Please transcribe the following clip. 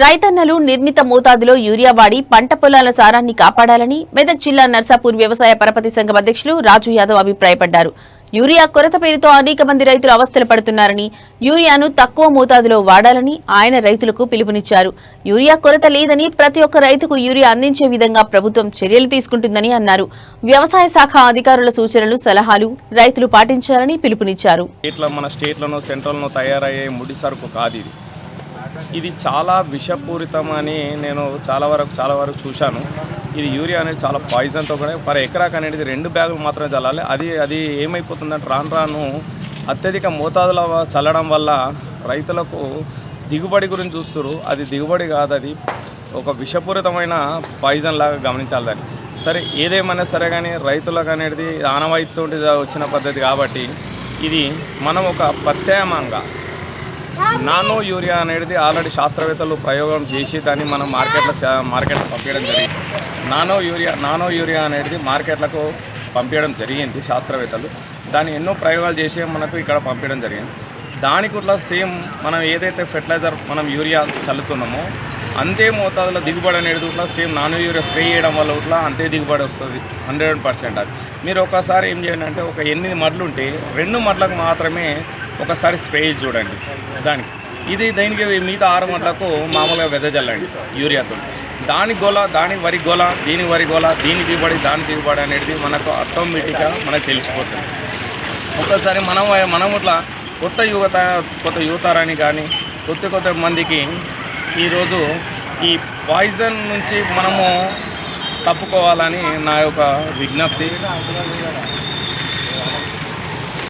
రైతన్నలు నిర్ణీత మోతాదులో యూరియా వాడి పంట పొలాల సారాన్ని కాపాడాలని మెదక్ జిల్లా నర్సాపూర్ వ్యవసాయ పరపతి సంఘం అధ్యక్షులు రాజు యాదవ్ అభిప్రాయపడ్డారు. యూరియా కొరత పేరుతో అనేక మంది రైతులు అవస్థలు పడుతున్నారని, యూరియాను తక్కువ మోతాదులో వాడాలని ఆయన రైతులకు పిలుపునిచ్చారు. యూరియా కొరత లేదని, ప్రతి ఒక్క రైతుకు యూరియా అందించే విధంగా ప్రభుత్వం చర్యలు తీసుకుంటుందని అన్నారు. వ్యవసాయ శాఖ అధికారుల సూచనలు, సలహాలు రైతులు పాటించాలని పిలుపునిచ్చారు. మన స్టేట్లను సెంట్రల్ను తయారయ్యే ముడి సరుకు కాదు ఇది చాలా విషపూరితమని నేను చాలా వరకు చూశాను. ఇది యూరియా అనేది చాలా పాయిజన్తో కూడా పర్ ఎకరాకు అనేది 2 బ్యాగులు మాత్రమే చల్లాలి. అది ఏమైపోతుందంటే రాను అత్యధిక మోతాదులో చల్లడం వల్ల రైతులకు దిగుబడి గురించి చూస్తారు. అది దిగుబడి కాదు, అది ఒక విషపూరితమైన పాయిజన్ లాగా గమనించాలి దాన్ని. సరే ఏదేమైనా సరే కానీ రైతులకు అనేది ఆనవాయితీతో వచ్చిన పద్ధతి కాబట్టి ఇది మనం ఒక ప్రత్యామ్నాయంగా నానో యూరియా అనేది ఆల్రెడీ శాస్త్రవేత్తలు ప్రయోగం చేసి దాన్ని మనం మార్కెట్లో పంపించడం జరిగింది. నానో యూరియా అనేది మార్కెట్లకు పంపించడం జరిగింది. శాస్త్రవేత్తలు దాన్ని ఎన్నో ప్రయోగాలు చేసి మనకు ఇక్కడ పంపించడం జరిగింది. దానికి కూడా సేమ్ మనం ఏదైతే ఫెర్టిలైజర్ మనం యూరియా చల్లుతున్నామో అంతే మోతాదులో దిగుబడి అనేది కూడా సేమ్ నానో యూరియా స్ప్రే చేయడం వల్ల కూడా అంతే దిగుబడి వస్తుంది 100%. అది మీరు ఒకసారి ఏం చేయండి అంటే ఒక 8 మడ్లు ఉంటే 2 మడ్లకు మాత్రమే ఒకసారి స్ప్రే చూడండి దీనికి మిగతా 6 మడ్లకు మామూలుగా వెదజల్లండి యూరియాతో. దాని వరి గోల, దీని వరి గోల, దీని దిగుబడి దాని దిగుబడి అనేది మనకు ఆటోమేటిక్గా మనకు తెలిసిపోతుంది. ఒకసారి మనం ఇట్లా కొత్త యువతరాన్ని కానీ కొత్త మందికి ఈరోజు ఈ పాయిజన్ నుంచి మనము తప్పుకోవాలని నా యొక్క విజ్ఞప్తి.